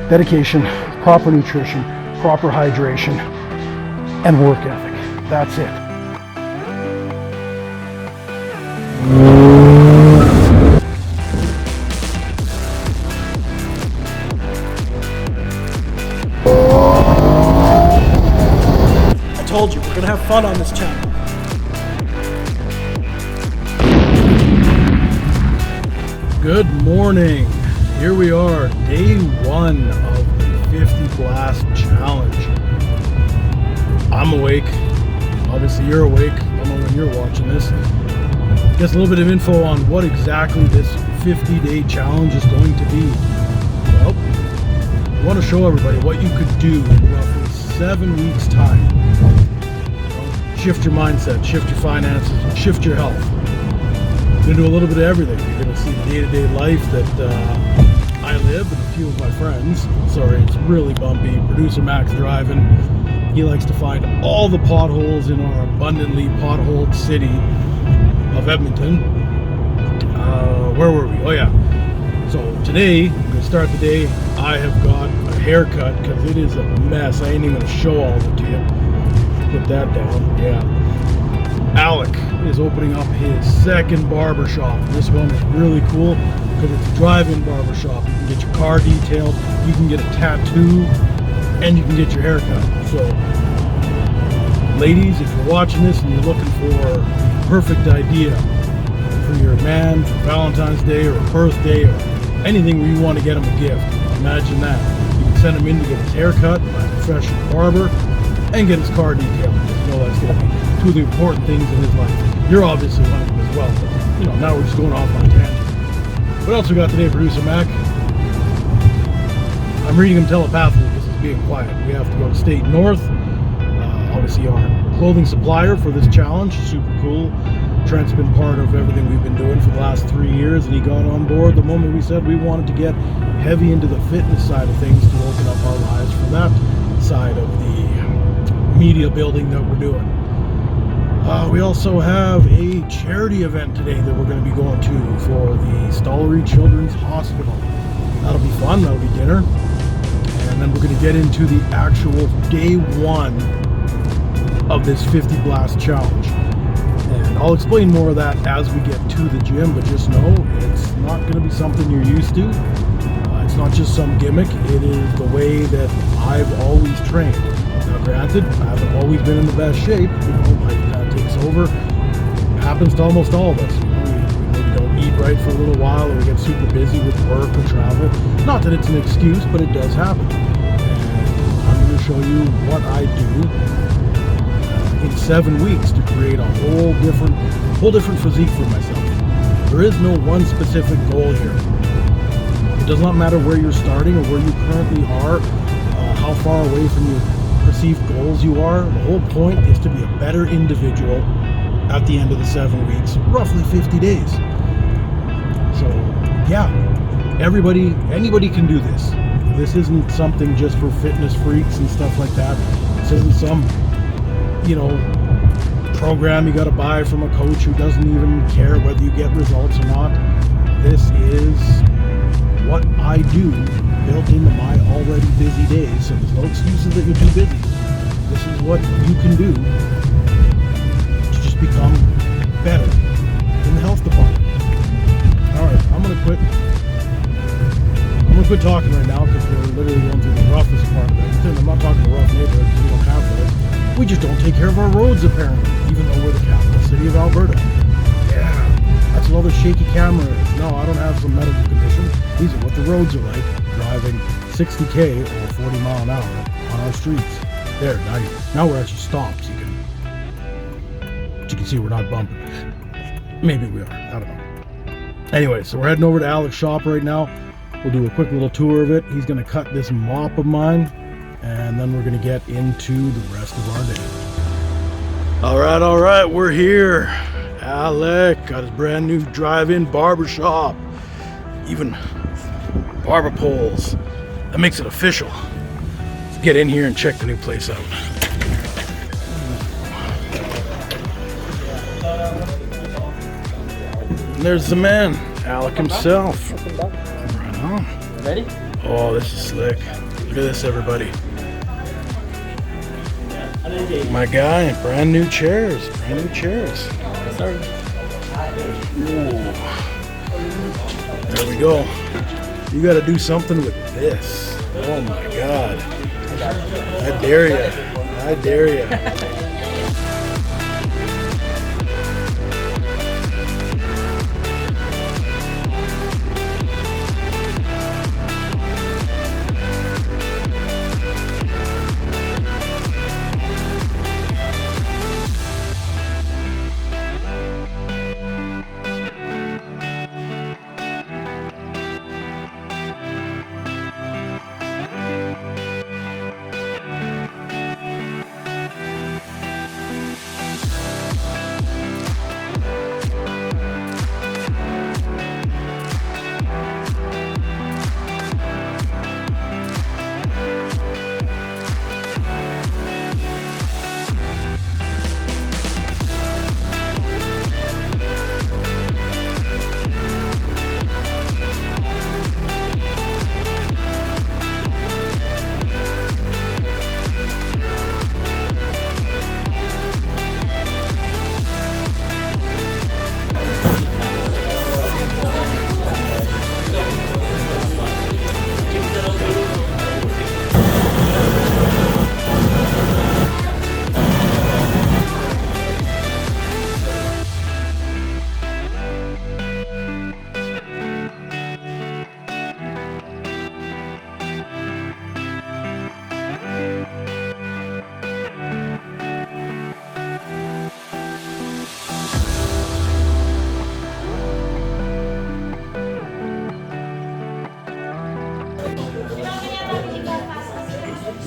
dedication, proper nutrition, proper hydration, and work ethic. That's it. I told you, we're gonna have fun on this channel. Good morning. Here we are, day one of the 50 Blast Challenge. I'm awake. Obviously you're awake. I don't know when you're watching this. Just a little bit of info on what exactly this 50-day challenge is going to be. Well, I want to show everybody what you could do in roughly 7 weeks' time. Shift your mindset, shift your finances, shift your health. You're going to do a little bit of everything. You're going to see the day-to-day life that I live and a few of my friends. Sorry, it's really bumpy. Producer Mac's driving. He likes to find all the potholes in our abundantly potholed city of Edmonton. Where were we? Oh yeah. So today, I'm going to start the day. I have got a haircut because it is a mess. I ain't even going to show all of it to you. Put that down. Yeah. Alec is opening up his second barber shop. This one is really cool because it's a drive-in barber shop. You can get your car detailed, you can get a tattoo, and you can get your hair cut. So, ladies, if you're watching this and you're looking for the perfect idea for your man for Valentine's Day or a birthday or anything where you want to get him a gift, imagine that. You can send him in to get his hair cut by a professional barber and get his car detailed. You know that's going to be two of the important things in his life. You're obviously one of them as well, but you know, now we're just going off on a tangent. What else we got today, Producer Mac? I'm reading him telepathically because he's being quiet. We have to go to State North. Obviously our clothing supplier for this challenge. Super cool. Trent's been part of everything we've been doing for the last 3 years, and he got on board the moment we said we wanted to get heavy into the fitness side of things to open up our lives for that side of the media building that we're doing. We also have a charity event today that we're going to be going to for the Stollery Children's Hospital. That'll be fun. That'll be dinner. And then we're going to get into the actual day one of this 50 Blast Challenge. And I'll explain more of that as we get to the gym, but just know it's not going to be something you're used to. It's not just some gimmick. It is the way that I've always trained. Now granted, I haven't always been in the best shape. You know, life kind of takes over. It happens to almost all of us. You know, we maybe don't eat right for a little while, or we get super busy with work or travel. Not that it's an excuse, but it does happen. And I'm going to show you what I do in 7 weeks to create a whole different physique for myself. There is no one specific goal here. It does not matter where you're starting or where you currently are, how far away from your perceived goals you are. The whole point is to be a better individual at the end of the 7 weeks, roughly 50 days. So yeah, anybody can do this. This isn't something just for fitness freaks and stuff like that. This isn't some, you know, program you got to buy from a coach who doesn't even care whether you get results or not. This is what I do, built into my already busy days, so there's no excuses that you're too busy. This is what you can do to just become better in the health department. Alright, I'm gonna quit talking right now because we're literally going through the roughest part of everything. I'm not talking a rough neighborhood because we don't have those. We just don't take care of our roads apparently, even though we're the capital city of Alberta. Yeah, that's what all the shaky camera is. No, I don't have some medical condition. These are what the roads are like, driving 60k or 40 mile an hour on our streets. There, now we're actually stopped, so you can see we're not bumping. Maybe we are, I don't know. Anyway, so we're heading over to Alec's shop right now. We'll do a quick little tour of it. He's going to cut this mop of mine, and then we're going to get into the rest of our day. All right, we're here. Alec got his brand new drive-in barber shop. Even barber poles. That makes it official. Let's get in here and check the new place out. And there's the man, Alec himself. Right on. Ready? Oh, this is slick. Look at this, everybody. My guy, brand new chairs. Brand new chairs. Ooh. There we go. You got to do something with this. Oh my God. I dare you. I dare you.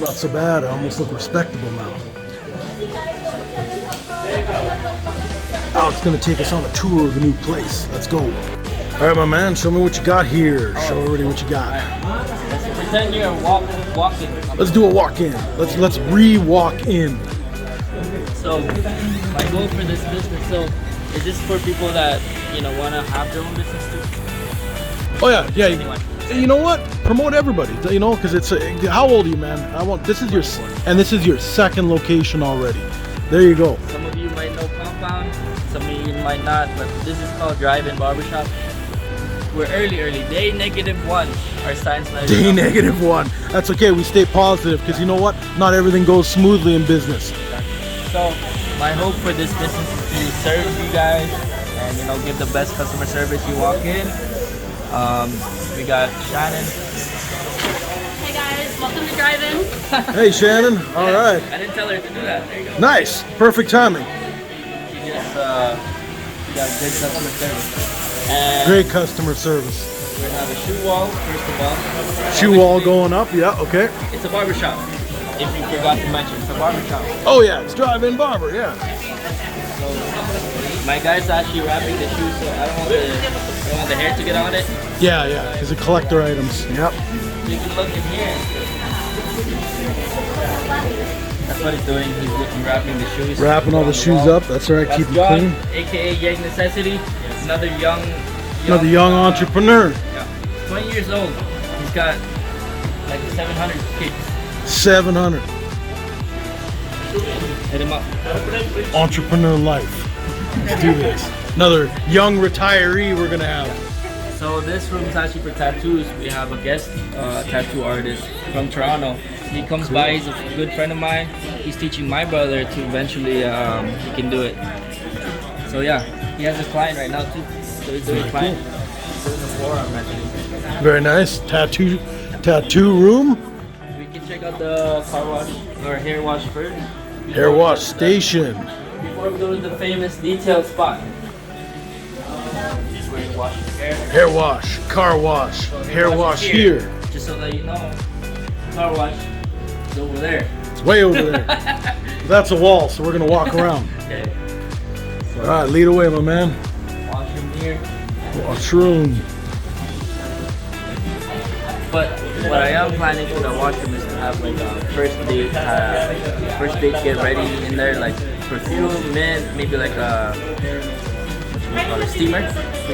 Not so bad. I almost look respectable now. Alex gonna take us on a tour of the new place. Let's go. All right, my man. Show me what you got here. Show everybody what you got. Let's pretend you're walking. Let's do a walk-in. Let's re-walk in. So my goal for this business, is this for people that want to have their own business too? Oh yeah. Anyway. You know what? Promote everybody. Because it's how old are you, man? This is your second location already. There you go. Some of you might know Compound, some of you might not, but this is called Drive-In Barbershop. We're early. Day -1. Our signs not Day -1. That's okay. We stay positive because you know what? Not everything goes smoothly in business. So my hope for this business is to serve you guys and give the best customer service. You walk in. We got Shannon. Hey guys, welcome to Drive-In. Hey Shannon. All right. I didn't tell her to do that. There you go. Nice. Perfect timing. She just got good customer service. And Great customer service. we're gonna have a shoe wall first of all. Shoe wall going up. Yeah. Okay. It's a barbershop. If you forgot to mention, it's a barbershop. Oh yeah. It's Drive-In Barber. Yeah. So my guy's actually wrapping the shoes, so I don't want the hair to get on it. Yeah. Because it's collector items. Yep. You can look in here. That's what he's doing. He's wrapping the shoes. Wrapping all the shoes up. That's right. That's Keep it John, clean. aka Yang Necessity. Another young entrepreneur. Yeah, 20 years old. He's got like 700 kicks. 700. Hit him up. Entrepreneur life. Let's do this. Another young retiree we're gonna have. So this room is actually for tattoos. We have a guest tattoo artist from Toronto. He comes by. He's a good friend of mine. He's teaching my brother to eventually he can do it. So yeah, he has a client right now too. So he's doing a client. He's doing the forearm actually. Very nice. Tattoo room. We can check out the car wash or hair wash first. Hair wash station. Before we go to the famous detail spot. This is where you wash your hair. Hair wash. Car wash. So Hair wash here. Just so that you know, car wash is over there. It's way over there. That's a wall, so we're gonna walk around. Okay. So All right, lead away, my man. washroom here. Washroom. But what I am planning for the washroom is to have like a first date get ready in there, like perfume, mint, maybe like a steamer.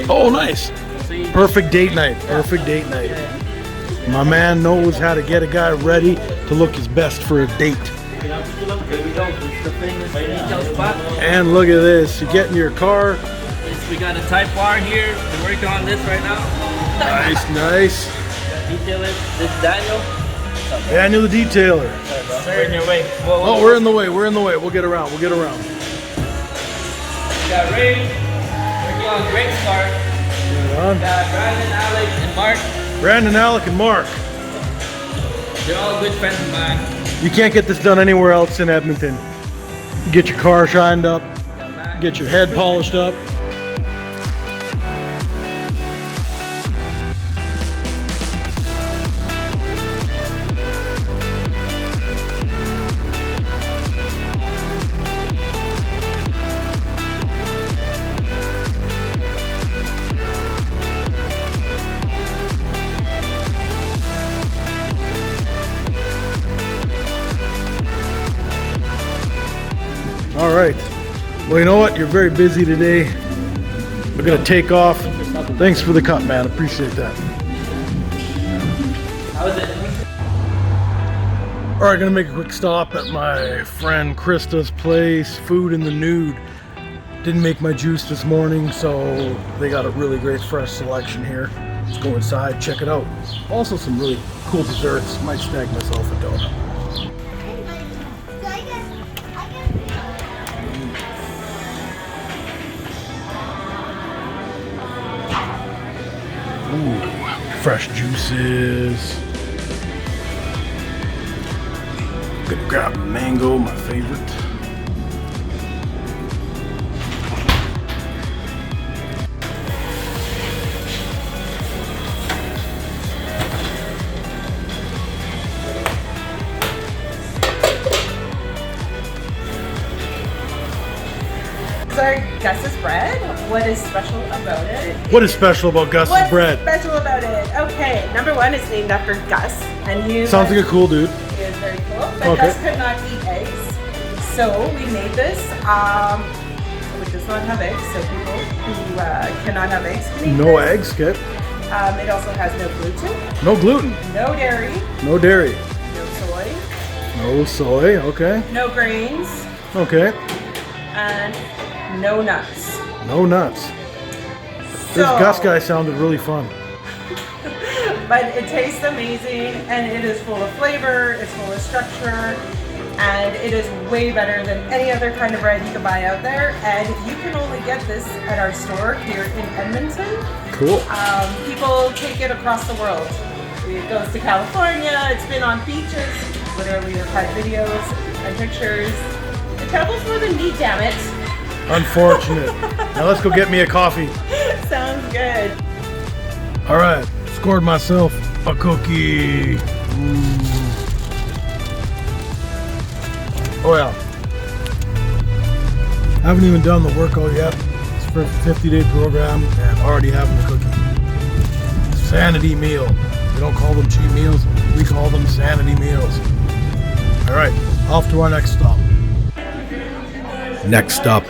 Oh, nice. So you Perfect date night. Perfect date night. My man knows how to get a guy ready to look his best for a date. And look at this, you get in your car. We got a Type R here. We're working on this right now. Nice, nice. Detailer. This is Daniel. Daniel the detailer. We're in your way. Oh, we're in the way, we're in the way. We'll get around, we'll get around. We got Ray. Working on Great Start. We got Brandon, Alex, and Mark. Brandon, Alec, and Mark. They're all good friends of mine. You can't get this done anywhere else in Edmonton. Get your car shined up, get your head polished up. All right. Well, you know what? You're very busy today. We're gonna take off. Thanks for the cut, man. Appreciate that. How was it? All right, gonna make a quick stop at my friend Krista's place, Food in the Nude. Didn't make my juice this morning, so they got a really great fresh selection here. Let's go inside, check it out. Also some really cool desserts. Might snag myself a donut. Ooh, fresh juices. Gonna grab a mango, my favorite. Our Gus's bread. What is special about it? What is special about Gus's What's bread? special about it? Okay, number one, it's named after Gus, and he Sounds like a cool dude. He is very cool. But Okay. Gus could not eat eggs, so we made this. It does not have eggs, so people who cannot have eggs can eat No this. eggs, okay. It also has no gluten, No gluten, no dairy, no dairy, no soy, no soy, okay. no grains, Okay, and no nuts. no nuts. This So- Gus guy sounded really fun. But it tastes amazing, and it is full of flavor, it's full of structure, and it is way better than any other kind of bread you can buy out there. And you can only get this at our store here in Edmonton. Cool. People take it across the world. It goes to California, it's been on beaches, literally I've had videos and pictures. It travels more than me, damn it. Unfortunate. Now let's go get me a coffee. Sounds good. All right, scored myself a cookie. Oh yeah. Haven't even done the workout yet. It's for a 50-day program and already having the cookie. Sanity meal. We don't call them cheat meals. We call them sanity meals. All right, off to our next stop. Next up,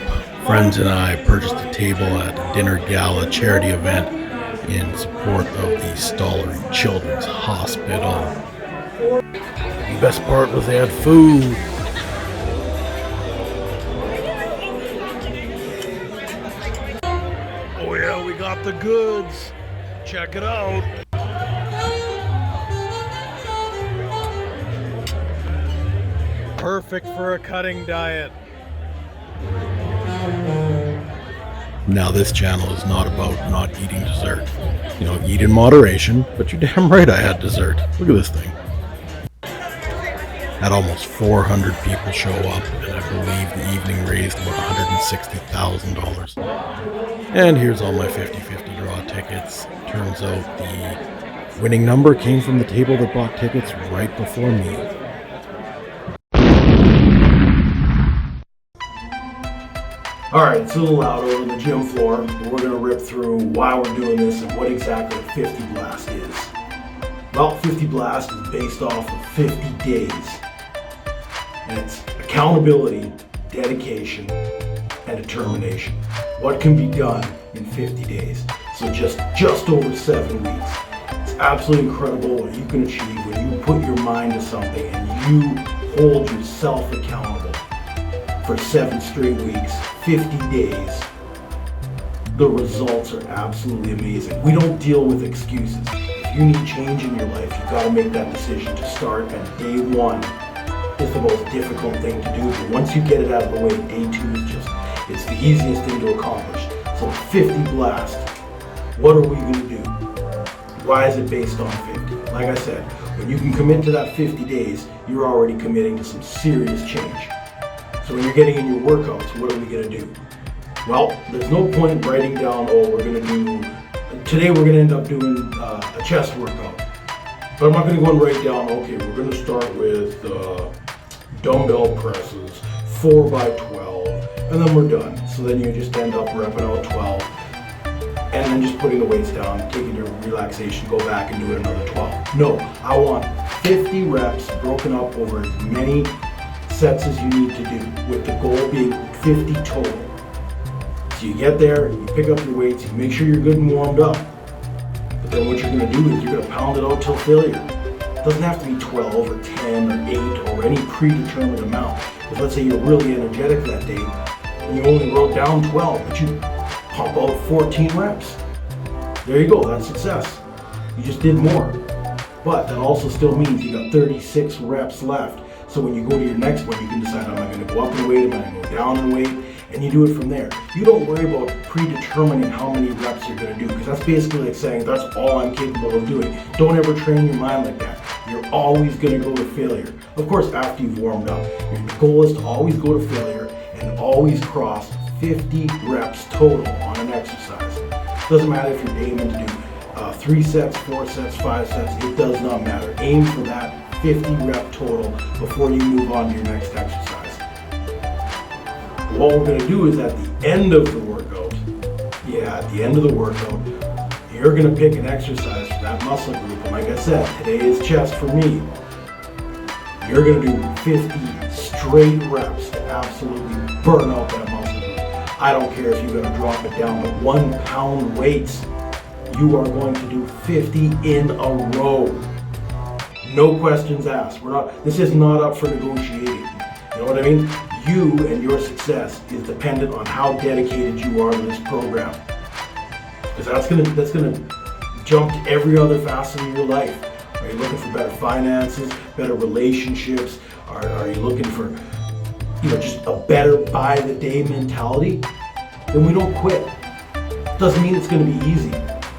friends and I purchased a table at a dinner gala charity event in support of the Stollery Children's Hospital. The best part was they had food. Oh yeah, we got the goods. Check it out. Perfect for a cutting diet. Now this channel is not about not eating dessert. You know, eat in moderation, but you're damn right I had dessert. Look at this thing. Had almost 400 people show up, and I believe the evening raised about $160,000. And here's all my 50-50 draw tickets. Turns out the winning number came from the table that bought tickets right before me. Alright, it's a little loud over the gym floor, but we're going to rip through why we're doing this and what exactly 50blast is. Well, 50blast is based off of 50 days. And it's accountability, dedication, and determination. What can be done in 50 days? So just over 7 weeks. It's absolutely incredible what you can achieve when you put your mind to something and you hold yourself accountable for 7 straight weeks, 50 days. The results are absolutely amazing. We don't deal with excuses. If you need change in your life, you've got to make that decision to start, and day 1 is the most difficult thing to do. But once you get it out of the way, day 2 is it's the easiest thing to accomplish. So 50 blast, what are we going to do? Why is it based on 50? Like I said, when you can commit to that 50 days, you're already committing to some serious change. So when you're getting in your workouts, what are we going to do? Well, there's no point writing down, today we're going to end up doing a chest workout. But I'm not going to go and write down, okay, we're going to start with dumbbell presses, 4x12, and then we're done. So then you just end up repping out 12, and then just putting the weights down, taking your relaxation, go back and do it another 12. No, I want 50 reps broken up over as many sets as you need to do, with the goal being 50 total. So you get there, you pick up your weights, you make sure you're good and warmed up. But then what you're going to do is you're going to pound it out till failure. It doesn't have to be 12 or 10 or 8 or any predetermined amount. Because let's say you're really energetic that day and you only wrote down 12, but you pump out 14 reps. There you go, that's success. You just did more. But that also still means you got 36 reps left. So when you go to your next one, you can decide, am I going to go up in weight, am I going to go down in weight? And you do it from there. You don't worry about predetermining how many reps you're going to do, because that's basically like saying that's all I'm capable of doing. Don't ever train your mind like that. You're always going to go to failure. Of course, after you've warmed up, your goal is to always go to failure and always cross 50 reps total on an exercise. Doesn't matter if you're aiming to do 3 sets, 4 sets, 5 sets, it does not matter. Aim for that 50 rep total before you move on to your next exercise. What we're going to do is at the end of the workout, you're going to pick an exercise for that muscle group. And like I said, today is chest for me. You're going to do 50 straight reps to absolutely burn out that muscle group. I don't care if you're going to drop it down to 1 pound weights. You are going to do 50 in a row. No questions asked. This is not up for negotiating. You know what I mean? You and your success is dependent on how dedicated you are to this program. Because that's gonna jump to every other facet of your life. Are you looking for better finances, better relationships? Are you looking for just a better by the day mentality? Then we don't quit. Doesn't mean it's gonna be easy,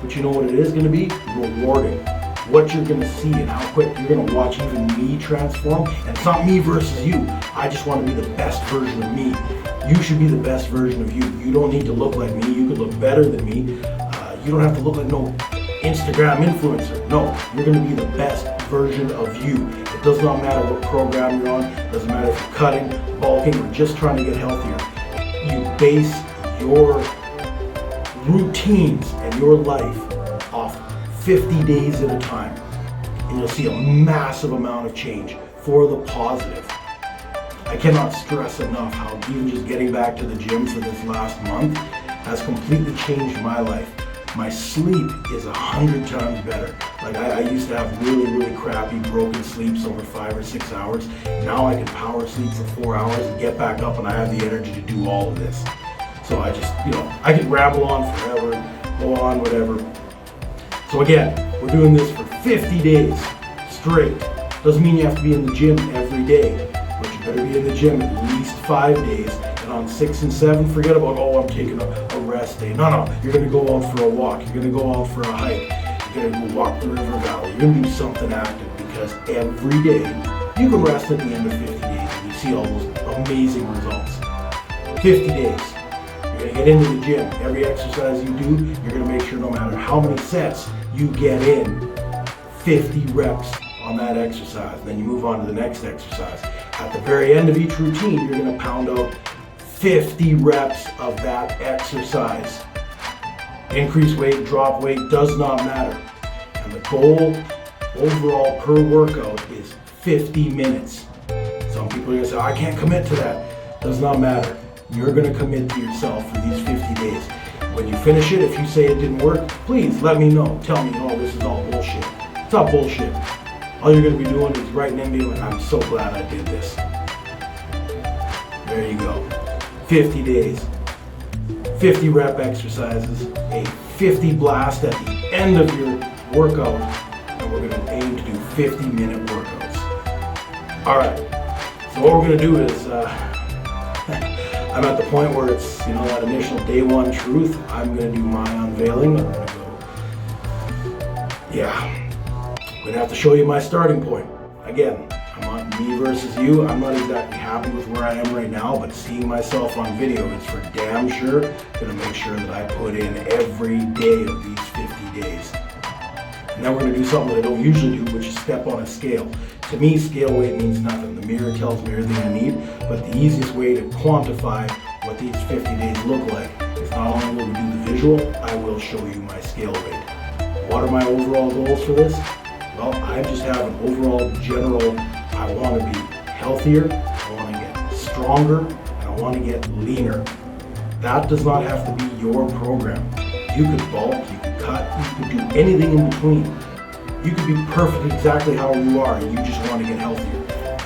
but you know what it is gonna be? Rewarding. What you're going to see and how quick you're going to watch even me transform. And it's not me versus you. I just want to be the best version of me. You should be the best version of you. You don't need to look like me. You could look better than me. You don't have to look like no Instagram influencer. No, you're going to be the best version of you. It does not matter what program you're on. It doesn't matter if you're cutting, bulking, or just trying to get healthier. You base your routines and your life off 50 days at a time, and you'll see a massive amount of change for the positive. I cannot stress enough how even just getting back to the gym for this last month has completely changed my life. My sleep is 100 times better. Like I used to have really crappy broken sleeps over 5 or 6 hours. Now I can power sleep for 4 hours and get back up, and I have the energy to do all of this. So I just, I could ramble on forever, go on, whatever. So again, we're doing this for 50 days straight. Doesn't mean you have to be in the gym every day, but you better be in the gym at least 5 days. And on 6 and 7, forget about, I'm taking a rest day. No, you're going to go out for a walk. You're going to go out for a hike. You're going to go walk the river valley. You're going to do something active, because every day you can rest at the end of 50 days and you see all those amazing results. 50 days. You're going to get into the gym. Every exercise you do, you're going to make sure no matter how many sets you get in, 50 reps on that exercise. Then you move on to the next exercise. At the very end of each routine, you're going to pound out 50 reps of that exercise. Increase weight, drop weight, does not matter. And the goal overall per workout is 50 minutes. Some people are going to say, I can't commit to that. Does not matter. You're going to commit to yourself for these 50 days. When you finish it, if you say it didn't work, please let me know. Tell me, oh, this is all bullshit. It's not bullshit. All you're gonna be doing is writing in being like, I'm so glad I did this. There you go. 50 days, 50 rep exercises, a 50 blast at the end of your workout, and we're gonna aim to do 50-minute workouts. All right, so what we're gonna do is, I'm at the point where it's, that initial day one truth. I'm gonna do my unveiling. I'm gonna have to show you my starting point. Again, I'm not me versus you. I'm not exactly happy with where I am right now, but seeing myself on video is for damn sure gonna make sure that I put in every day of these 50 days. And then we're gonna do something that I don't usually do, which is step on a scale. To me, scale weight means nothing. The mirror tells me everything I need, but the easiest way to quantify what these 50 days look like is not only will we do the visual, I will show you my scale weight. What are my overall goals for this? Well, I just have an overall general, I want to be healthier, I want to get stronger, and I want to get leaner. That does not have to be your program. You could bulk, you could cut, you could do anything in between. You could be perfect exactly how you are and you just want to get healthier.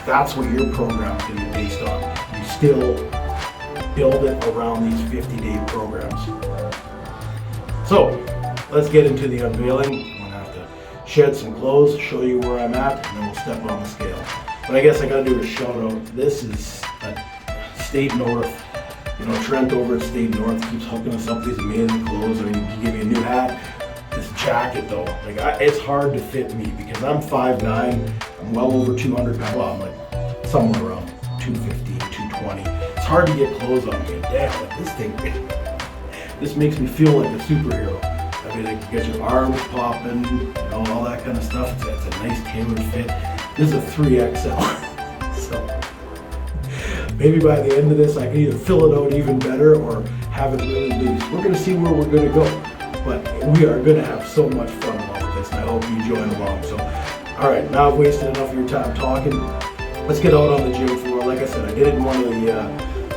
That's what your program is going to be based on. You still build it around these 50-day programs. So, let's get into the unveiling. I'm going to have to shed some clothes, show you where I'm at, and then we'll step on the scale. But I guess I got to do a shout out. This is at State North. Trent over at State North keeps hooking us up with these amazing clothes. I mean, he gave me a new hat. This jacket though, it's hard to fit me because I'm 5'9", I'm well over 200 pounds, well, I'm like somewhere around 215, 220. It's hard to get clothes on me, and damn, this thing, this makes me feel like a superhero. I mean, you get your arms popping, all that kind of stuff. It's a nice tailored fit. This is a 3XL, so maybe by the end of this, I can either fill it out even better or have it really loose. We're gonna see where we're gonna go. But we are going to have so much fun along with this, and I hope you join along. So, all right, now I've wasted enough of your time talking. Let's get out on the gym floor. Like I said, I did it in one of the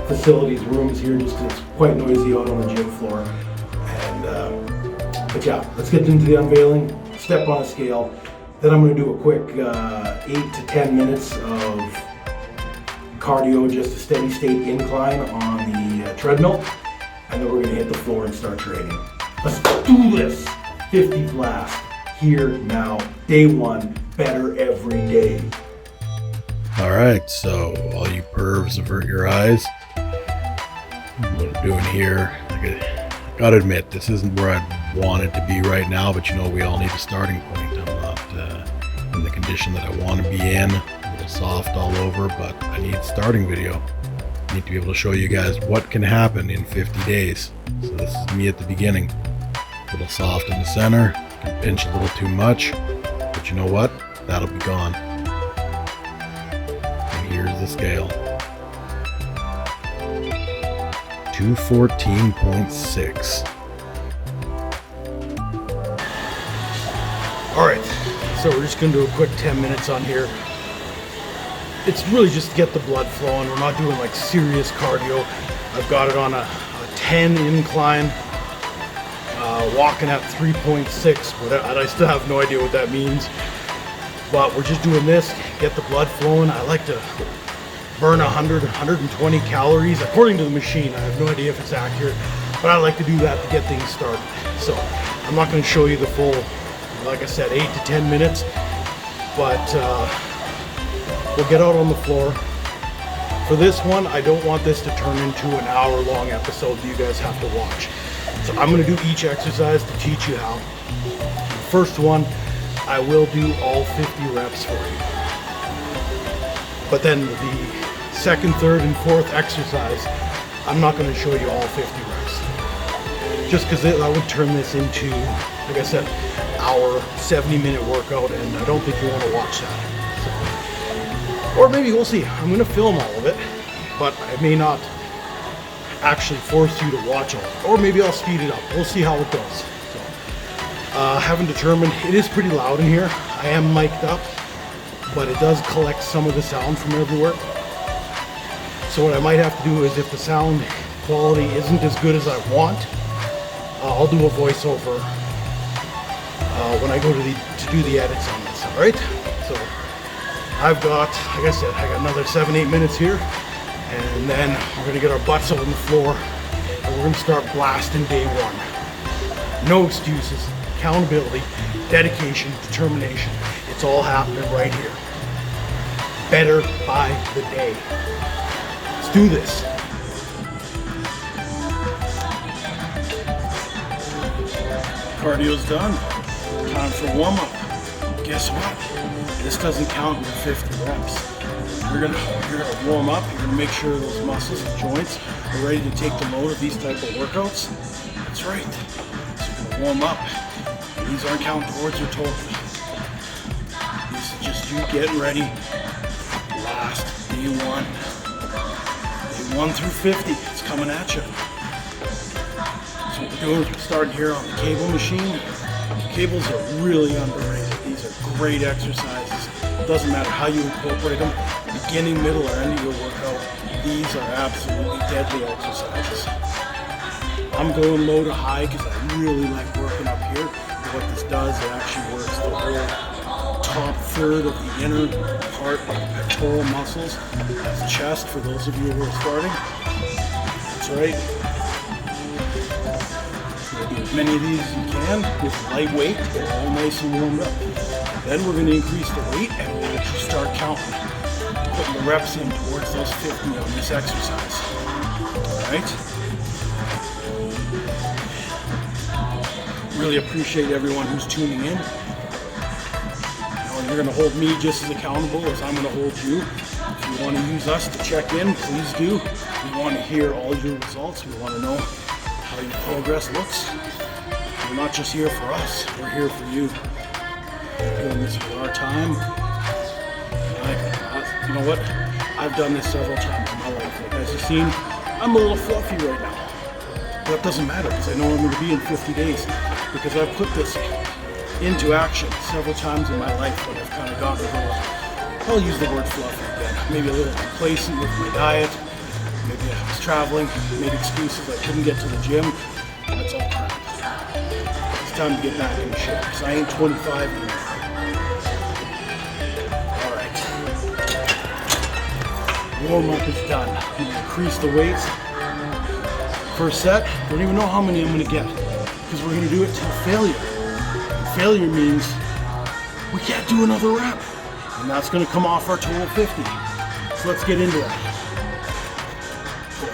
facilities rooms here just because it's quite noisy out on the gym floor. And, but yeah, let's get into the unveiling, step on a scale. Then I'm going to do a quick 8 to 10 minutes of cardio, just a steady state incline on the treadmill. And then we're going to hit the floor and start training. Let's do this. 50 blast, here, now, day one, better every day. All right, so all you pervs, avert your eyes. What I'm doing here, I gotta admit, this isn't where I wanted to be right now, but we all need a starting point. I'm not in the condition that I want to be in, a little soft all over, but I need a starting video. I need to be able to show you guys what can happen in 50 days. So this is me at the beginning. A little soft in the center, can pinch a little too much, but you know what? That'll be gone. And here's the scale. 214.6. All right, so we're just gonna do a quick 10 minutes on here. It's really just to get the blood flowing. We're not doing like serious cardio. I've got it on a 10 incline, walking at 3.6, but I still have no idea what that means. But we're just doing this, get the blood flowing. I like to burn 120 calories according to the machine. I have no idea if it's accurate, but I like to do that to get things started. So I'm not going to show you the full, like I said, 8 to 10 minutes, but we'll get out on the floor. For this one, I don't want this to turn into an hour-long episode that you guys have to watch. So I'm going to do each exercise to teach you how. The first one, I will do all 50 reps for you. But then the second, third, and fourth exercise, I'm not going to show you all 50 reps. Just because that would turn this into, like I said, our 70-minute workout, and I don't think you want to watch that. Or maybe we'll see. I'm going to film all of it, but I may not actually force you to watch all of it. Or maybe I'll speed it up. We'll see how it goes. So, haven't determined. It is pretty loud in here. I am mic'd up, but it does collect some of the sound from everywhere. So what I might have to do is, if the sound quality isn't as good as I want, I'll do a voiceover when I go to do the edits on this. All right. So I've got, like I said, I got another 7-8 minutes here, and then we're gonna get our butts on the floor, and we're gonna start blasting day one. No excuses, accountability, dedication, determination. It's all happening right here. Better by the day. Let's do this. Cardio's done. Time for warm up. Guess what? This doesn't count in the 50 reps. You're gonna warm up. You're gonna make sure those muscles and joints are ready to take the load of these type of workouts. That's right. So you're gonna warm up. These aren't counting towards your total. This is just you getting ready. Last day one. Day 1 through 50. It's coming at you. So what we're doing is we're starting here on the cable machine. Cables are really underrated. These are great exercises. It doesn't matter how you incorporate them, beginning, middle, or end of your workout. These are absolutely deadly exercises. I'm going low to high because I really like working up here. What this does, it actually works the whole top third of the inner part of the pectoral muscles. That's chest for those of you who are starting. That's right. Do as many of these as you can with lightweight, all nice and warmed up. Then we're going to increase the weight and we'll actually start counting, putting the reps in towards those 50 on this exercise. Alright? Really appreciate everyone who's tuning in. You're going to hold me just as accountable as I'm going to hold you. If you want to use us to check in, please do. We want to hear all your results. We want to know how your progress looks. We're not just here for us, we're here for you. We're doing this for our time. You know what? I've done this several times in my life. Like, as you've seen, I'm a little fluffy right now. But that doesn't matter because I know I'm going to be in 50 days. Because I've put this into action several times in my life when I've kind of gotten a little, I'll use the word fluffy again, maybe a little complacent with my diet. Maybe I was traveling, made excuses, I couldn't get to the gym. That's all crap. It's time to get back in shape, because I ain't 25 anymore. Alright. Warm-up is done. I'm going to increase the weights. First set, don't even know how many I'm going to get, because we're going to do it till failure. And failure means we can't do another rep. And that's going to come off our total 50. So let's get into it.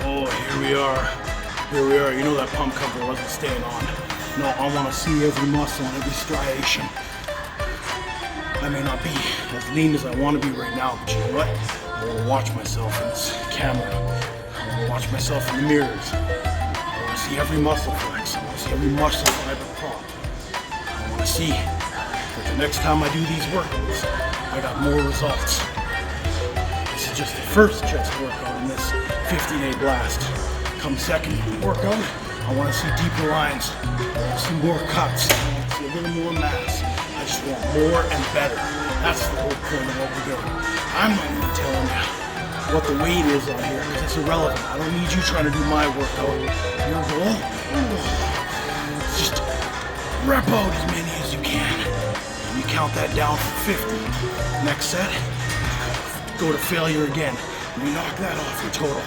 Oh, here we are. Here we are. You know that pump cover wasn't staying on. No, I want to see every muscle and every striation. I may not be as lean as I want to be right now, but you know what? I want to watch myself in this camera. I want to watch myself in the mirrors. I want to see every muscle flex. I want to see every muscle fiber pop. I want to see that the next time I do these workouts, I got more results. This is just the first chest workout in this 50-day blast. Come second workout, I want to see deeper lines. I want to see more cuts. I want to see a little more mass. I just want more and better. That's the whole point of what we're doing. I'm not even telling you what the weight is on here because it's irrelevant. I don't need you trying to do my workout. Your goal is just rep out as many as you can. And you count that down for 50. Next set, go to failure again. And you knock that off your total.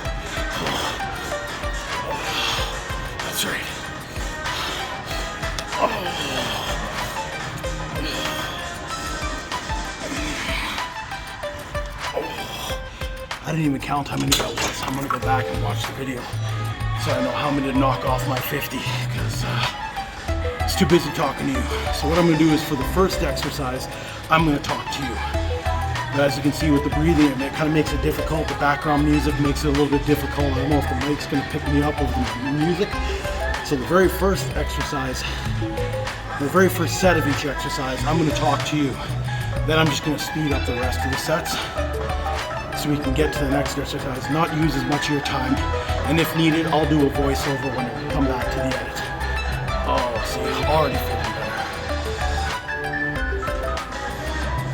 That's right. I didn't even count how many that was. I'm gonna go back and watch the video so I know how many to knock off my 50 because it's too busy talking to you. So what I'm gonna do is for the first exercise, I'm gonna talk to you. But as you can see with the breathing, it kind of makes it difficult. The background music makes it a little bit difficult. I don't know if the mic's gonna pick me up over the music. So the very first exercise, the very first set of each exercise, I'm gonna talk to you. Then I'm just gonna speed up the rest of the sets so we can get to the next exercise, not use as much of your time. And if needed, I'll do a voiceover when I come back to the edit. Oh, see, already feeling better.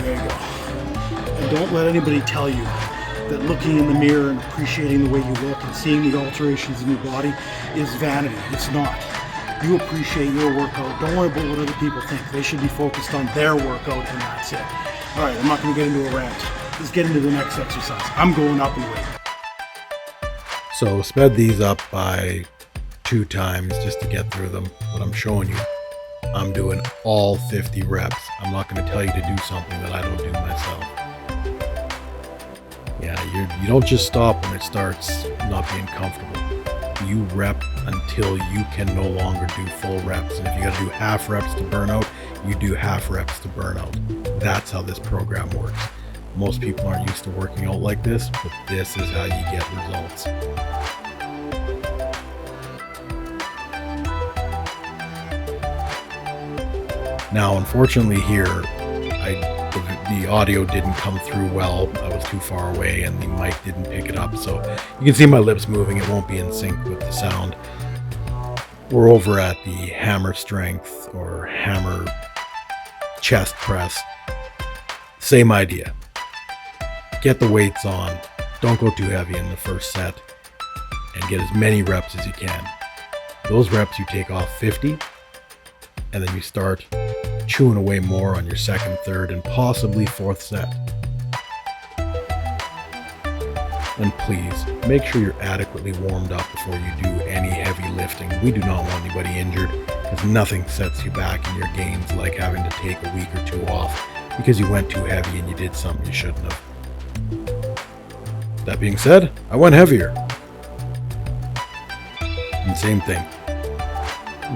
There you go. And don't let anybody tell you that looking in the mirror and appreciating the way you look and seeing the alterations in your body is vanity. It's not. You appreciate your workout. Don't worry about what other people think. They should be focused on their workout, and that's it. All right, I'm not going to get into a rant. Let's get into the next exercise. I'm going up in weight. So sped these up by 2 times just to get through them. But I'm showing you, I'm doing all 50 reps. I'm not going to tell you to do something that I don't do myself. Yeah, you don't just stop when it starts not being comfortable. You rep until you can no longer do full reps. And if you got to do half reps to burn out, you do half reps to burn out. That's how this program works. Most people aren't used to working out like this, but this is how you get results. Now, unfortunately here, the audio didn't come through well. I was too far away and the mic didn't pick it up. So you can see my lips moving. It won't be in sync with the sound. We're over at the hammer strength or hammer chest press. Same idea. Get the weights on. Don't go too heavy in the first set and get as many reps as you can. Those reps you take off 50 and then you start chewing away more on your second, third, and possibly fourth set. And please make sure you're adequately warmed up before you do any heavy lifting. We do not want anybody injured because nothing sets you back in your gains like having to take a week or 2 off because you went too heavy and you did something you shouldn't have. That being said, I went heavier. And same thing.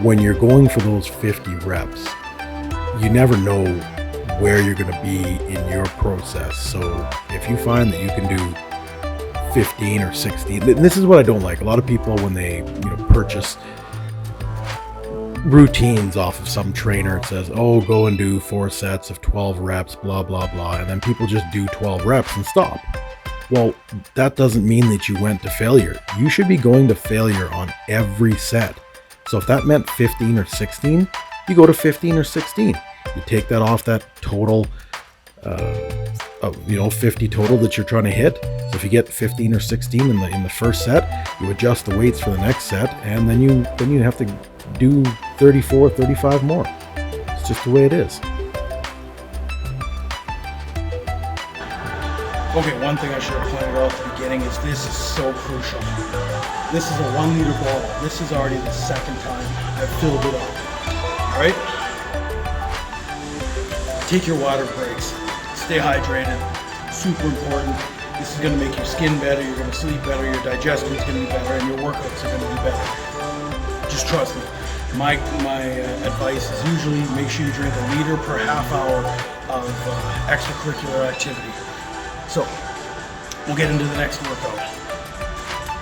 When you're going for those 50 reps, you never know where you're going to be in your process. So if you find that you can do 15 or 16, and this is what I don't like. A lot of people, when they purchase routines off of some trainer, it says, oh, go and do 4 sets of 12 reps, blah, blah, blah. And then people just do 12 reps and stop. Well, that doesn't mean that you went to failure. You should be going to failure on every set. So if that meant 15 or 16, you go to 15 or 16. You take that off that total of 50 total that you're trying to hit. So if you get 15 or 16 in the first set, you adjust the weights for the next set, and then you have to do 34, 35 more. It's just the way it is. Okay, one thing I should have pointed out at the beginning is this is so crucial. This is a 1 liter bottle. This is already the second time I've filled it up. All right? Take your water breaks. Stay hydrated. Super important. This is going to make your skin better. You're going to sleep better. Your digestion is going to be better, and your workouts are going to be better. Just trust me. My advice is usually make sure you drink a liter per half hour of extracurricular activity. So, we'll get into the next workout.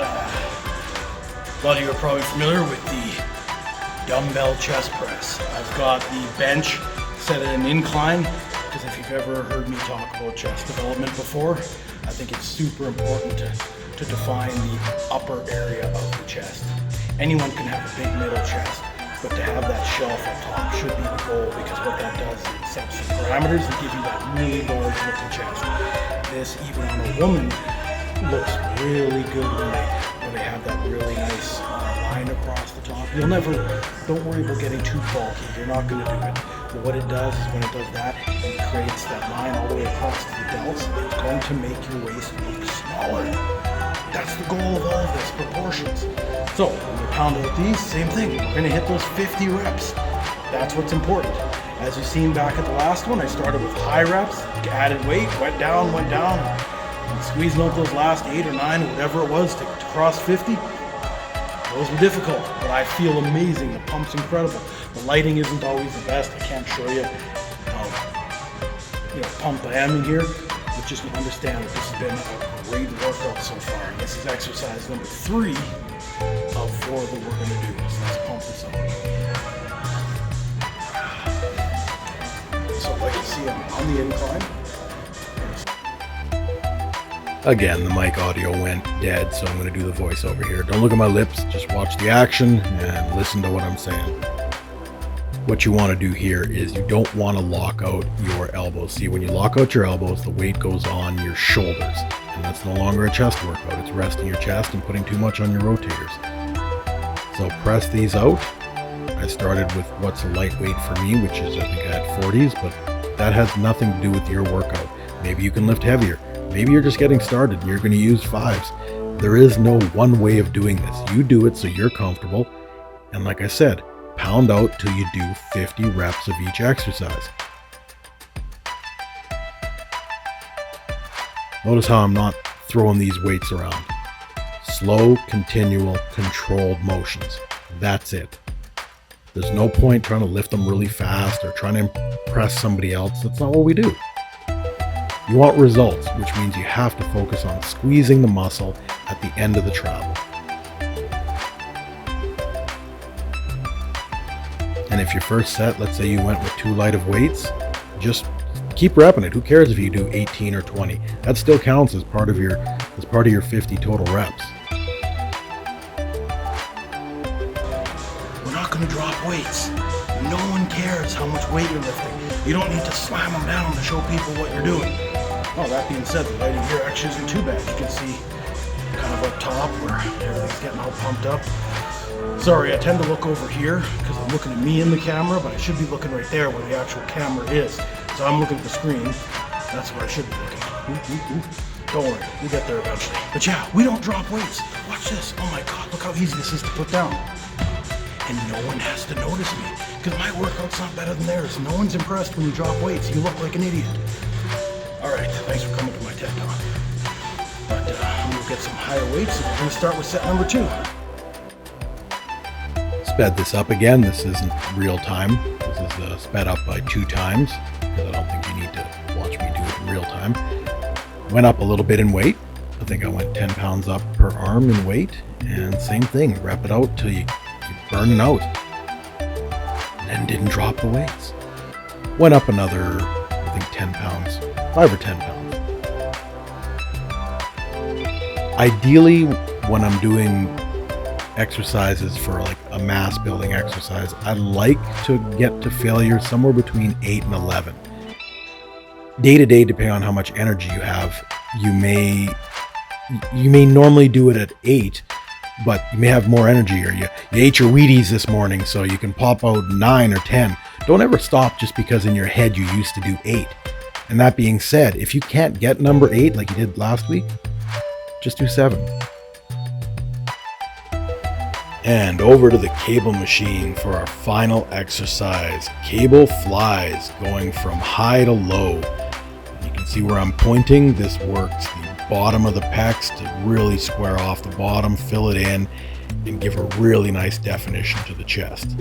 A lot of you are probably familiar with the dumbbell chest press. I've got the bench set at an incline, because if you've ever heard me talk about chest development before, I think it's super important to define the upper area of the chest. Anyone can have a big middle chest, but to have that shelf up top should be the goal, because what that does is it sets some parameters and give you that really large looking chest. This, even on a woman, looks really good when they have that really nice line across the top. Don't worry about getting too bulky. You're not going to do it. But what it does is when it does that, it creates that line all the way across to the delts. It's going to make your waist look smaller. That's the goal of all of this, proportions. So when we pound out these, same thing. We're going to hit those 50 reps. That's what's important. As you've seen back at the last one, I started with high reps, added weight, went down, and squeezing out those last 8 or 9, whatever it was, to cross 50. Those were difficult, but I feel amazing. The pump's incredible. The lighting isn't always the best. I can't show you how pumped I am in here, but just understand that this has been a great workout so far. And this is exercise number 3 of 4 that we're going to do. So let's pump this up. So like you see, I'm on the incline. Again, the mic audio went dead, so I'm going to do the voiceover here. Don't look at my lips, just watch the action and listen to what I'm saying. What you want to do here is you don't want to lock out your elbows. See, when you lock out your elbows, the weight goes on your shoulders, and that's no longer a chest workout. It's resting your chest and putting too much on your rotators. So press these out I started with what's a lightweight for me, which is I think I had 40s, but that has nothing to do with your workout. Maybe you can lift heavier. Maybe you're just getting started and you're going to use 5s. There is no one way of doing this. You do it so you're comfortable. And like I said, pound out till you do 50 reps of each exercise. Notice how I'm not throwing these weights around. Slow, continual, controlled motions. That's it. There's no point trying to lift them really fast or trying to impress somebody else. That's not what we do. You want results, which means you have to focus on squeezing the muscle at the end of the travel. And if your first set, let's say you went with too light of weights, just keep repping it. Who cares if you do 18 or 20? That still counts as part of your 50 total reps. We're not going to drop weights. No one cares how much weight you're lifting. You don't need to slam them down to show people what you're doing. Oh, that being said, the lighting here actually isn't too bad. You can see kind of up top where everything's getting all pumped up. Sorry, I tend to look over here because I'm looking at me in the camera, but I should be looking right there where the actual camera is. So I'm looking at the screen. That's where I should be looking. Don't worry, we'll get there eventually. But yeah, we don't drop weights. Watch this. Oh my God, look how easy this is to put down. And no one has to notice me because my workout's not better than theirs. No one's impressed when you drop weights. You look like an idiot. All right, thanks for coming to my TED Talk. But I'm gonna get some higher weights and we're gonna start with set number 2. Sped this up again. This isn't real time. This is sped up by 2 times because I don't think you need to watch me do it in real time. Went up a little bit in weight. I think I went 10 pounds up per arm in weight, and same thing, rep it out till you burn it out. And then didn't drop the weights. Went up another, I think 10 pounds, 5 or 10 pounds. Ideally, when I'm doing exercises for like a mass building exercise, I like to get to failure somewhere between 8 and 11. Day to day, depending on how much energy you have, you may normally do it at 8, but you may have more energy, or you ate your Wheaties this morning so you can pop out 9 or 10. Don't ever stop just because in your head you used to do 8. And that being said, if you can't get number 8 like you did last week, just do 7. And over to the cable machine for our final exercise. Cable flies, going from high to low. You can see where I'm pointing. This works the bottom of the pecs to really square off the bottom, fill it in, and give a really nice definition to the chest.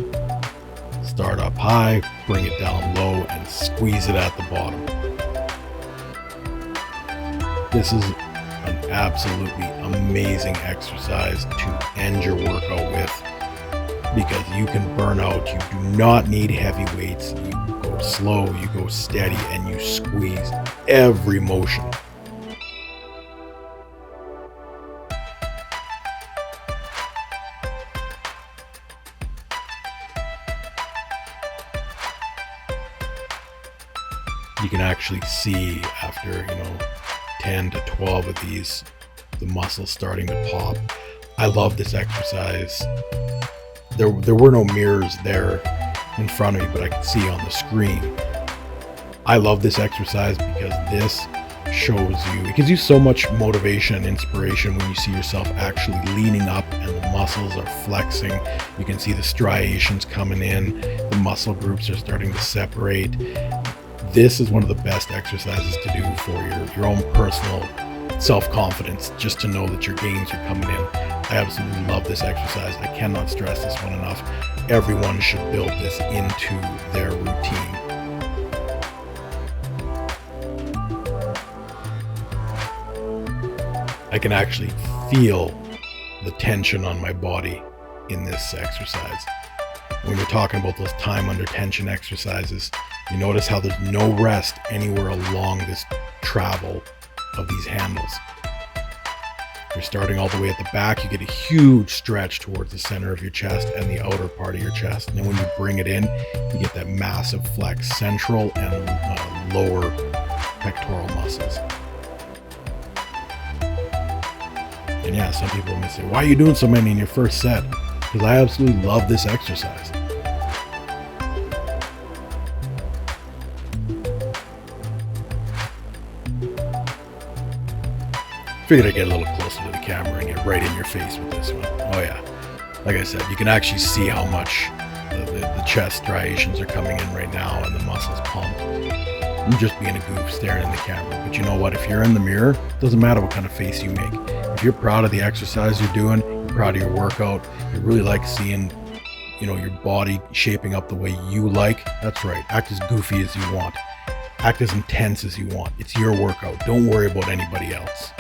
Start up high, bring it down low, and squeeze it at the bottom. This is an absolutely amazing exercise to end your workout with, because you can burn out. You do not need heavy weights. You go slow, you go steady, and you squeeze every motion. You can actually see after 10 to 12 of these, the muscles starting to pop. I love this exercise. There were no mirrors there in front of me, but I could see on the screen. I love this exercise because this shows you, it gives you so much motivation and inspiration when you see yourself actually leaning up and the muscles are flexing. You can see the striations coming in, the muscle groups are starting to separate. This is one of the best exercises to do for your own personal self-confidence, just to know that your gains are coming in. I absolutely love this exercise. I cannot stress this one enough. Everyone should build this into their routine. I can actually feel the tension on my body in this exercise. When we're talking about those time under tension exercises, you notice how there's no rest anywhere along this travel of these handles. If you're starting all the way at the back, you get a huge stretch towards the center of your chest and the outer part of your chest. And then when you bring it in, you get that massive flex, central and lower pectoral muscles. And yeah, some people may say, why are you doing so many in your first set? Because I absolutely love this exercise. Figured I'd get a little closer to the camera and get right in your face with this one. Oh yeah. Like I said, you can actually see how much the chest striations are coming in right now and the muscles pumped. I'm just being a goof staring in the camera. But you know what? If you're in the mirror, it doesn't matter what kind of face you make. If you're proud of the exercise you're doing, you're proud of your workout, you really like seeing, you know, your body shaping up the way you like, that's right. Act as goofy as you want. Act as intense as you want. It's your workout. Don't worry about anybody else.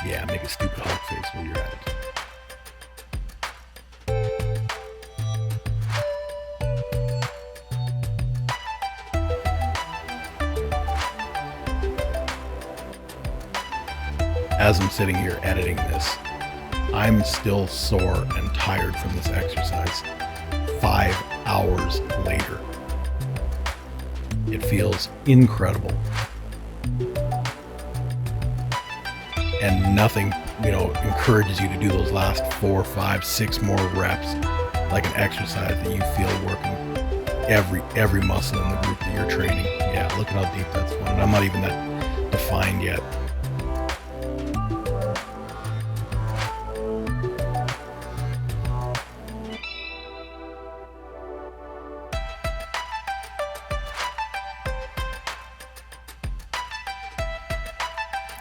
Yeah, make a stupid Hulk face while you're at it. As I'm sitting here editing this, I'm still sore and tired from this exercise 5 hours later. It feels incredible. And nothing, you know, encourages you to do those last 4, 5, 6 more reps like an exercise that you feel working every muscle in the group that you're training. Yeah, look at how deep that's going. And I'm not even that defined yet.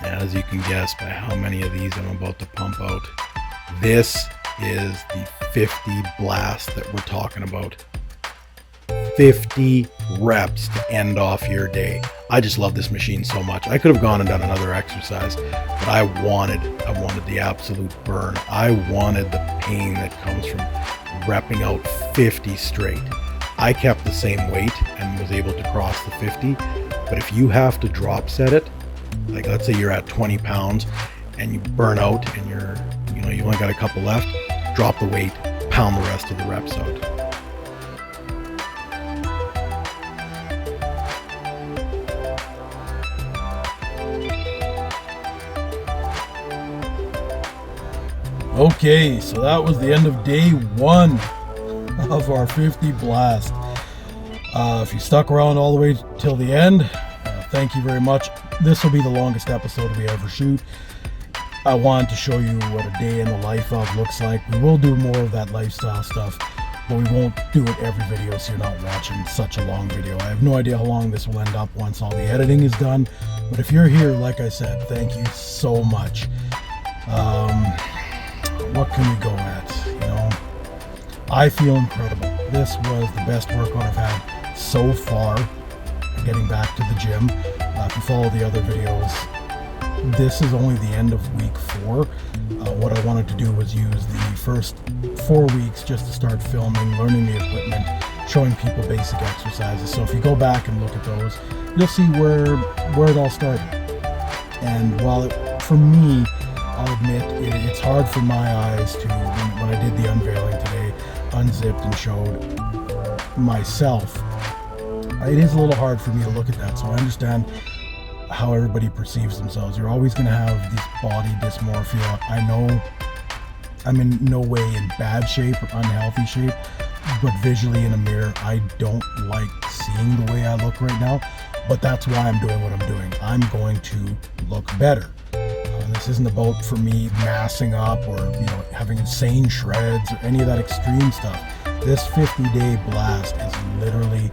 As you can guess by how many of these I'm about to pump out, this is the 50 blast that we're talking about. 50 reps to end off your day. I just love this machine so much. I could have gone and done another exercise, but I wanted the absolute burn. I wanted the pain that comes from repping out 50 straight. I kept the same weight and was able to cross the 50, but if you have to drop set it, like let's say you're at 20 pounds and you burn out and you only got a couple left, drop the weight, pound the rest of the reps out. Okay, so that was the end of day 1 of our 50 blast. If you stuck around all the way till the end, thank you very much. This will be the longest episode we ever shoot. I wanted to show you what a day in the life of looks like. We will do more of that lifestyle stuff, but we won't do it every video, so you're not watching such a long video. I have no idea how long this will end up once all the editing is done, but if you're here, like I said, thank you so much. What can we go at? You know, I feel incredible. This was the best workout I've had so far getting back to the gym. If you follow the other videos, this is only the end of week 4. What I wanted to do was use the first 4 weeks just to start filming, learning the equipment, showing people basic exercises. So if you go back and look at those, you'll see where it all started. And while for me, I'll admit it's hard for my eyes to, when I did the unveiling today, unzipped and showed myself, it is a little hard for me to look at that. So I understand how everybody perceives themselves. You're always going to have this body dysmorphia. I know I'm in no way in bad shape or unhealthy shape, but visually in a mirror, I don't like seeing the way I look right now. But that's why I'm doing what I'm doing. I'm going to look better. This isn't about, for me, massing up or having insane shreds or any of that extreme stuff. This 50-day blast is literally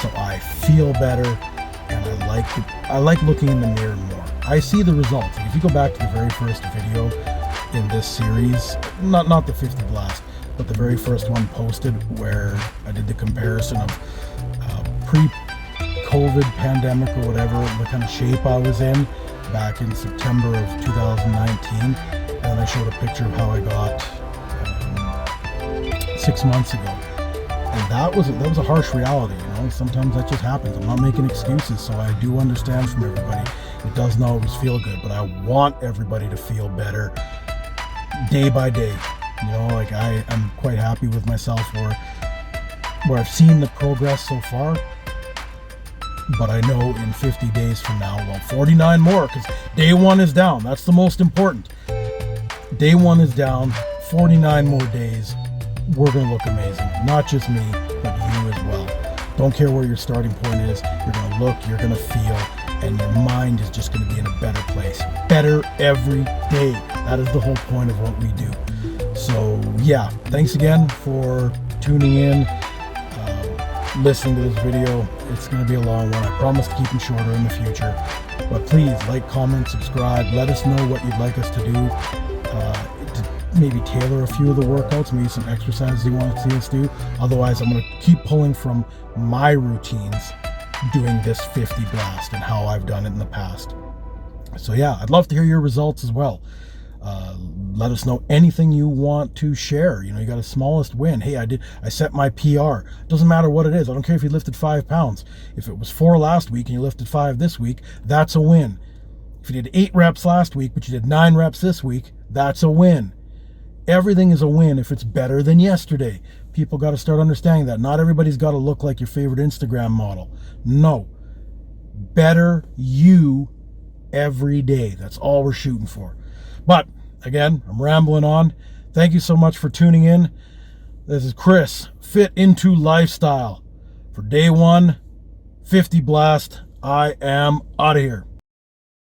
so I feel better, and I like looking in the mirror more. I see the results. If you go back to the very first video in this series, not the 50 blast, but the very first one posted where I did the comparison of pre-COVID pandemic or whatever, the kind of shape I was in back in September of 2019, and then I showed a picture of how I got 6 months ago. And that was a harsh reality, sometimes that just happens. I'm not making excuses, so I do understand from everybody. It doesn't always feel good, but I want everybody to feel better day by day. I'm quite happy with myself where I've seen the progress so far, but I know in 50 days from now, 49 more, because day 1 is down. That's the most important. Day 1 is down, 49 more days. We're going to look amazing. Not just me, but you as well. Don't care where your starting point is. You're going to look, you're going to feel, and your mind is just going to be in a better place. Better every day. That is the whole point of what we do. So yeah, thanks again for tuning in, listening to this video. It's going to be a long one. I promise to keep them shorter in the future. But please like, comment, subscribe. Let us know what you'd like us to do. To maybe tailor a few of the workouts, maybe some exercises you want to see us do. Otherwise, I'm going to keep pulling from my routines doing this 50 blast and how I've done it in the past. So yeah, I'd love to hear your results as well. Let us know anything you want to share. You know, you got a smallest win. Hey, I set my PR. Doesn't matter what it is. I don't care if you lifted 5 pounds. If it was 4 last week and you lifted 5 this week, that's a win. If you did 8 reps last week, but you did 9 reps this week, that's a win. Everything is a win if it's better than yesterday. People got to start understanding that. Not everybody's got to look like your favorite Instagram model. No. Better you every day. That's all we're shooting for. But again, I'm rambling on. Thank you so much for tuning in. This is Chris, Fit Into Lifestyle. For day 1, 50 Blast. I am out of here.